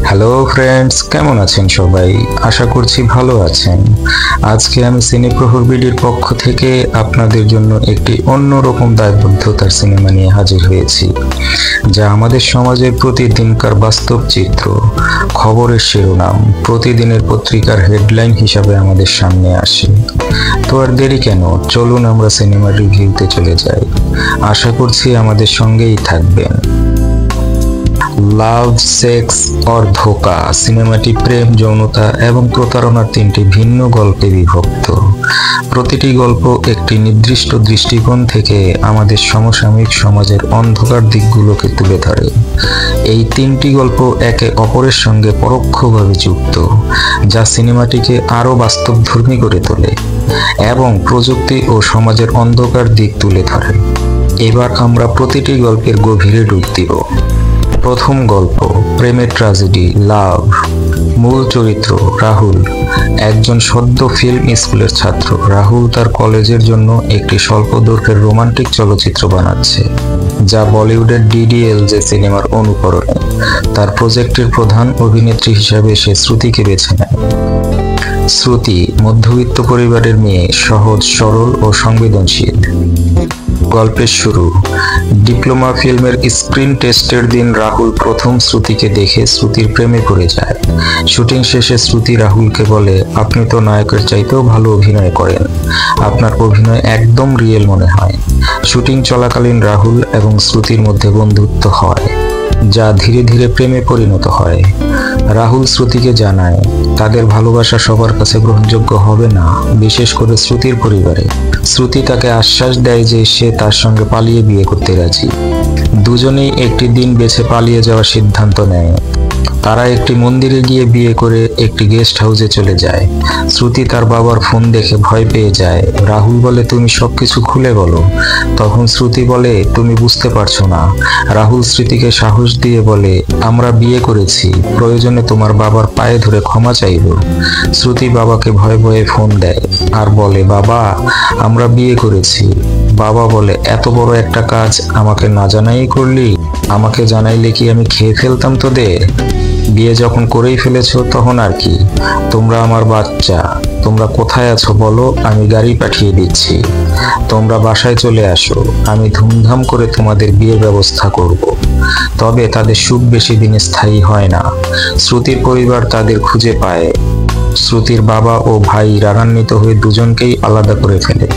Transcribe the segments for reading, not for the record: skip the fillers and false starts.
Hello friends, কেমন আছেন সবাই? আশা করছি ভালো আছেন। আজকে আমি সিনেপ্রহর বিডির পক্ষ থেকে আপনাদের জন্য একটি অন্যরকম দায়বদ্ধতার সিনেমা নিয়ে হাজির হয়েছি, যা আমাদের সমাজের প্রতিদিনকার বাস্তব চিত্র, খবরের শিরোনাম, প্রতিদিনের পত্রিকার হেডলাইন হিসাবে আমাদের সামনে আসে। তো আর দেরি কেন, চলুন আমরা সিনেমার রিভিউতে চলে যাই। আশা করছি আমাদের সঙ্গেই থাকবেন। লাভ, সেক্স অর ধোঁকা সিনেমাটি প্রেম, যৌনতা এবং প্রতারণার তিনটি ভিন্ন গল্পে বিভক্ত। প্রতিটি গল্প একটি নির্দিষ্ট দৃষ্টিকোণ থেকে আমাদের সমসাময়িক সমাজের অন্ধকার দিকগুলোকে তুলে ধরে। এই তিনটি গল্প একে অপরের সঙ্গে পরোক্ষভাবে যুক্ত, যা সিনেমাটিকে আরও বাস্তবধর্মী করে তোলে এবং প্রযুক্তি ও সমাজের অন্ধকার দিক তুলে ধরে। এবার আমরা প্রতিটি গল্পের গভীরে ডুব দিব। প্রথম গল্প, প্রেমের ট্র্যাজেডি লাভ। মূল চরিত্র রাহুল, একজন সদ্য ফিল্ম স্কুলের ছাত্র। রাহুল তার কলেজের জন্য একটি স্বল্প দৈর্ঘ্যের রোমান্টিক চলচ্চিত্র বানাচ্ছে, যা বলিউডের ডিডিএলজে সিনেমার অনুকরণে। তার প্রজেক্টের প্রধান অভিনেত্রী হিসাবে সে শ্রুতিকে বেছে নেয়। শ্রুতি মধ্যবিত্ত পরিবারের মেয়ে, সহজ সরল ও সংবেদনশীল। গল্পের শুরু, ডিপ্লোমা ফিল্মের স্ক্রিন টেস্টের দিন রাহুল প্রথম শ্রুতিকে দেখে শ্রুতির প্রেমে পড়ে যায়। শুটিং শেষে শ্রুতি রাহুলকে বলে, আপনি তো নায়কের চাইতেও ভালো অভিনয় করেন, আপনার অভিনয় একদম রিয়েল মনে হয়। শুটিং চলাকালীন রাহুল এবং শ্রুতির মধ্যে বন্ধুত্ব হয়, যা ধীরে ধীরে প্রেমে পরিণত হয়। রাহুল শ্রুতিকে জানায় তাদের ভালোবাসা সবার কাছে গ্রহণযোগ্য হবে না, বিশেষ করে শ্রুতির পরিবারে। শ্রুতি তাকে আশ্বাস দেয় যে সে তার সঙ্গে পালিয়ে বিয়ে করতে রাজি। দুজনেই একটি দিন বেছে পালিয়ে যাওয়ার সিদ্ধান্ত নেয়। তারা একটি মন্দিরে গিয়ে বিয়ে করে একটি গেস্ট হাউসে চলে যায়। শ্রুতি তার বাবার ফোন দেখে ভয় পেয়ে যায়। রাহুল বলে, তুমি সবকিছু খুলে বলো। তখন শ্রুতি বলে, তুমি বুঝতে পারছো না। রাহুল স্মৃতিকে সাহস দিয়ে বলে, আমরা বিয়ে করেছি, প্রয়োজনে তোমার বাবার পায়ে ধরে ক্ষমা চাইব। শ্রুতি বাবাকে ভয়ে ভয়ে ফোন দেয় আর বলে, বাবা আমরা বিয়ে করেছি। বাবা বলে, এত বড় একটা কাজ আমাকে না জানাই করলি? আমাকে জানাইলে কি আমি খেয়ে ফেলতাম তোদের? বিয়ে যখন করেই ফেলেছো তখন আর কি, তোমরা আমার বাচ্চা। তোমরা কোথায় আছো বলো, আমি গাড়ি পাঠিয়ে দিচ্ছি। তোমরা বাসায় চলে আসো, আমি ধুমধাম করে তোমাদের বিয়ের ব্যবস্থা করব। তবে তাদের সুখ বেশি দিন স্থায়ী হয় না। শ্রুতির পরিবার তাদের খুঁজে পায়। শ্রুতির বাবা ও ভাই রাগান্বিত হয়ে দুজনকেই আলাদা করে ফেলে।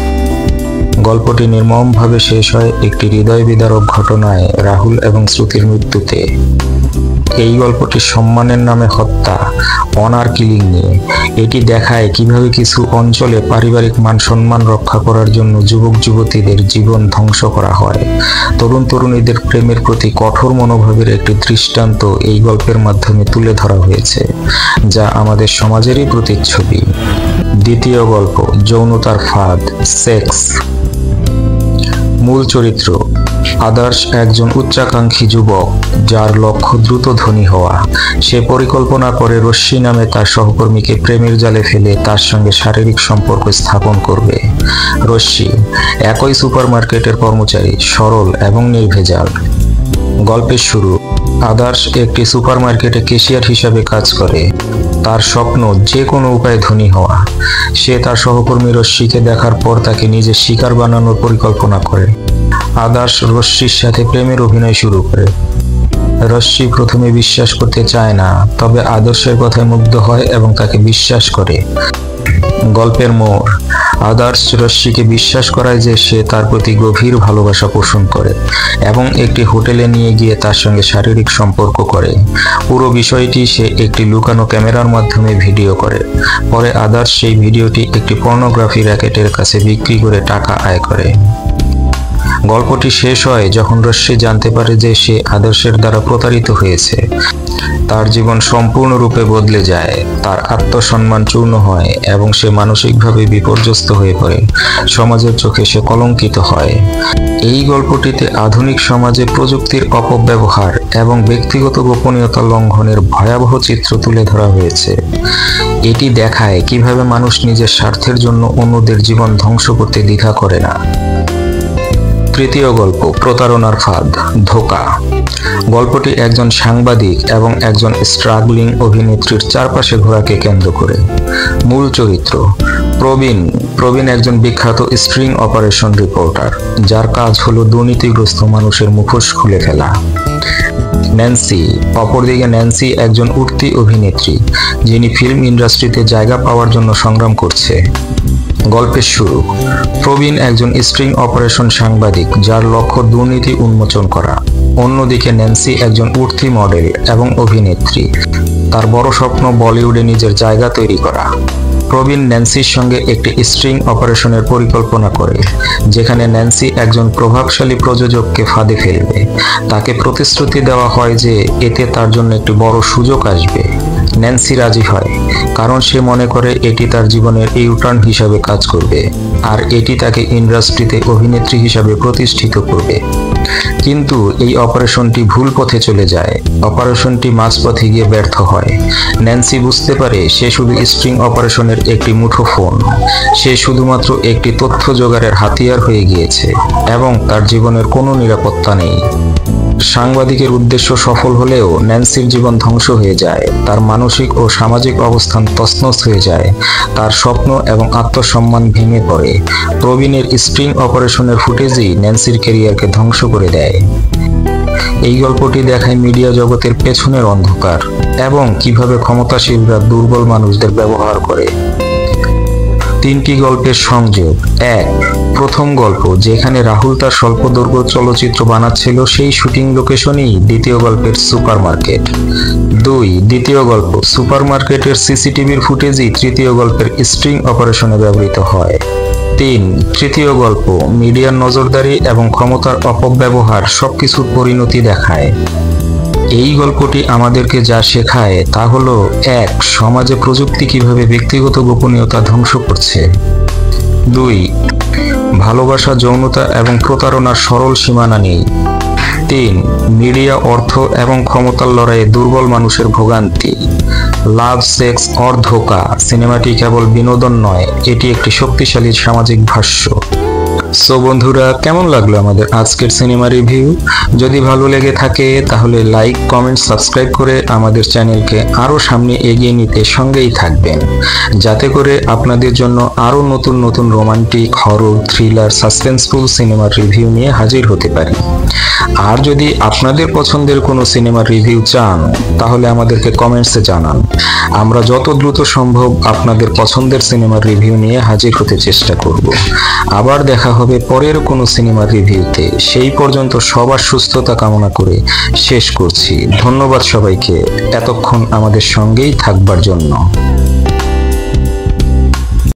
গল্পটি নির্মমভাবে শেষ হয় একটি হৃদয় বিদারক ঘটনায়, রাহুল এবং শ্রুতির মৃত্যুতে। এই গল্পটি সম্মানের নামে হত্যা, অনার কিলিং নিয়ে। এটি দেখায় কিভাবে কিছু অঞ্চলে পারিবারিক মান সম্মান রক্ষা করার জন্য যুবক যুবতীদের জীবন ধ্বংস করা হয়। তরুণ তরুণীদের প্রেমের প্রতি কঠোর মনোভাবের একটি দৃষ্টান্ত এই গল্পের মাধ্যমে তুলে ধরা হয়েছে, যা আমাদের সমাজেরই প্রতিচ্ছবি। দ্বিতীয় গল্প, যৌনতার ফাঁদ সেক্স। মূল চরিত্র আদর্শ, একজন উচ্চাকাঙ্ক্ষী যুবক যার লক্ষ্য দ্রুত ধনী হওয়া। সে পরিকল্পনা করে রশ্মি নামে তার সহকর্মীকে প্রেমের জালে ফেলে তার সঙ্গে শারীরিক সম্পর্ক স্থাপন করবে। রশ্মি একই সুপারমার্কেটের কর্মচারী, সরল এবং নির্ভেজাল। গল্পের শুরু, আদর্শ একটি সুপারমার্কেটে ক্যাশিয়ার হিসাবে কাজ করে। তার স্বপ্ন যে কোনো উপায়ে ধনী হওয়া। সে তার সহকর্মী রশ্মিকে দেখার পর তাকে নিজের শিকার বানানোর পরিকল্পনা করে। আদর্শ রশ্মির সাথে প্রেমের অভিনয় শুরু করে। রশ্মি প্রথমে বিশ্বাস করতে চায় না, তবে আদর্শের কথায় মুগ্ধ হয় এবং তাকে বিশ্বাস করে। গল্পের মোড়, আদর্শ রশ্মিকে বিশ্বাস করায় যে সে তার প্রতি গভীর ভালোবাসা পোষণ করে এবং একটি হোটেলে নিয়ে গিয়ে তার সঙ্গে শারীরিক সম্পর্ক করে। পুরো বিষয়টি সে একটি লুকানো ক্যামেরার মাধ্যমে ভিডিও করে। পরে আদর্শ সেই ভিডিওটি একটি পর্নোগ্রাফি র্যাকেটের কাছে বিক্রি করে টাকা আয় করে। গল্পটি শেষ হয় যখন রশ্মি জানতে পারে যে সে আদর্শের দ্বারা প্রতারিত হয়েছে। তার জীবন সম্পূর্ণরূপে বদলে যায়, তার আত্মসম্মান চূর্ণ হয় এবং সে মানসিকভাবে বিপর্যস্ত হয়ে পড়ে। সমাজের চোখে সে কলঙ্কিত হয়। এই গল্পটিতে আধুনিক সমাজে প্রযুক্তির অপব্যবহার এবং ব্যক্তিগত গোপনীয়তা লঙ্ঘনের ভয়াবহ চিত্র তুলে ধরা হয়েছে। এটি দেখায় কিভাবে মানুষ নিজের স্বার্থের জন্য অন্যদের জীবন ধ্বংস করতে দ্বিধা করে না। তৃতীয় গল্প, প্রতারণার ফাঁদ, ধোঁকা। গল্পটি একজন সাংবাদিক এবং একজন স্ট্রাগলিং অভিনেত্রীর চারপাশে ঘোরাকে কেন্দ্র করে। মূল চরিত্র প্রবীণ একজন বিখ্যাত স্ট্রিং অপারেশন রিপোর্টার, যার কাজ হলো দুর্নীতিগ্রস্ত মানুষের মুখোশ খুলে ফেলা। অপরদিকে ন্যান্সি একজন উঠতি অভিনেত্রী, যিনি ফিল্ম ইন্ডাস্ট্রিতে জায়গা পাওয়ার জন্য সংগ্রাম করছে। গল্পের শুরু। প্রবীণ একজন স্ট্রিং অপারেশন সাংবাদিক, যার লক্ষ্য দুর্নীতি উন্মোচন করা। অন্যদিকে ন্যান্সি একজন উঠতি মডেল এবং অভিনেত্রী, তার বড় স্বপ্ন বলিউডে নিজের জায়গা তৈরি করা। প্রবীণ ন্যান্সির সঙ্গে একটি স্ট্রিং অপারেশনের পরিকল্পনা করে, যেখানে ন্যান্সি একজন প্রভাবশালী প্রযোজককে ফাঁদে ফেলবে। তাকে প্রতিশ্রুতি দেওয়া হয় যে এতে তার জন্য একটি বড় সুযোগ আসবে। ন্যান্সি রাজি হয়, কারণ সে মনে করে এটি তার জীবনের ইউটার্ন হিসাবে কাজ করবে, আর এটি তাকে ইন্ডাস্ট্রিতে অভিনেত্রী হিসাবে প্রতিষ্ঠিত করবে। কিন্তু এই অপারেশনটি ভুল পথে চলে যায়। অপারেশনটি মাঝপথে গিয়ে ব্যর্থ হয়। ন্যান্সি বুঝতে পারে সে শুধু স্ট্রিং অপারেশনের একটি মুঠোফোন। সে শুধুমাত্র একটি তথ্য জোগাড়ের হাতিয়ার হয়ে গিয়েছে এবং তার জীবনের কোনো নিরাপত্তা নেই। সাংবাদিকের উদ্দেশ্য সফল হলেও ন্যান্সির জীবন ধ্বংস হয়ে যায়। তার মানসিক ও সামাজিক অবস্থান তছনছ হয়ে যায়। তার স্বপ্ন এবং আত্মসম্মান ভেঙে পড়ে। প্রবীণের স্ট্রিং অপারেশনের ফুটেজই ন্যান্সির ক্যারিয়ারকে ধ্বংস করে দেয়। এই গল্পটি দেখায় মিডিয়া জগতের পেছনের অন্ধকার এবং কিভাবে ক্ষমতাশীলরা দুর্বল মানুষদের ব্যবহার করে। তিনটি গল্পের সংযোগ। 1. প্রথম গল্প, যেখানে রাহুল তার স্বল্পদৈর্ঘ্য চলচ্চিত্র বানাচ্ছিল, সেই শুটিং লোকেশনই দ্বিতীয় গল্পের সুপারমার্কেট। 2. দ্বিতীয় গল্প, সুপারমার্কেটের সিসিটিভির ফুটেজই তৃতীয় গল্পের স্ট্রিং অপারেশনে ব্যবহৃত হয়। 3. তৃতীয় গল্প, মিডিয়ার নজরদারি এবং ক্ষমতার অপব্যবহার সবকিছুর পরিণতি দেখায়। এই গল্পটি আমাদেরকে যা শেখায় তা হলো: 1. সমাজে প্রযুক্তি কিভাবে ব্যক্তিগত গোপনীয়তা ধ্বংস করছে। 2. ভালোবাসা, যৌনতা এবং প্রতারণার সরল সীমানা নেই। 3. মিডিয়া, অর্থ এবং ক্ষমতার লড়াইয়ে দুর্বল মানুষের ভোগান্তি। লাভ, সেক্স অর ধোঁকা সিনেমাটি কেবল বিনোদন নয়, এটি একটি শক্তিশালী সামাজিক ভাষ্য। সো বন্ধুরা, কেমন লাগলো আমাদের আজকের সিনেমা রিভিউ? যদি ভালো লেগে থাকে তাহলে লাইক, কমেন্ট, সাবস্ক্রাইব করে আমাদের চ্যানেলকে আরও সামনে এগিয়ে নিতে সঙ্গেই থাকবেন, যাতে করে আপনাদের জন্য আরও নতুন নতুন রোমান্টিক, হরর, থ্রিলার, সাসপেন্সফুল সিনেমার রিভিউ নিয়ে হাজির হতে পারি। আর যদি আপনাদের পছন্দের কোনো সিনেমার রিভিউ চান তাহলে আমাদেরকে কমেন্টসে জানান। আমরা যত দ্রুত সম্ভব আপনাদের পছন্দের সিনেমার রিভিউ নিয়ে হাজির হতে চেষ্টা করব। আবার দেখা হবে পরের কোনো সিনেমার রিভিউতে। সেই পর্যন্ত সবার সুস্থতা কামনা করে শেষ করছি। ধন্যবাদ সবাইকে এতক্ষণ আমাদের সঙ্গেই থাকবার জন্য।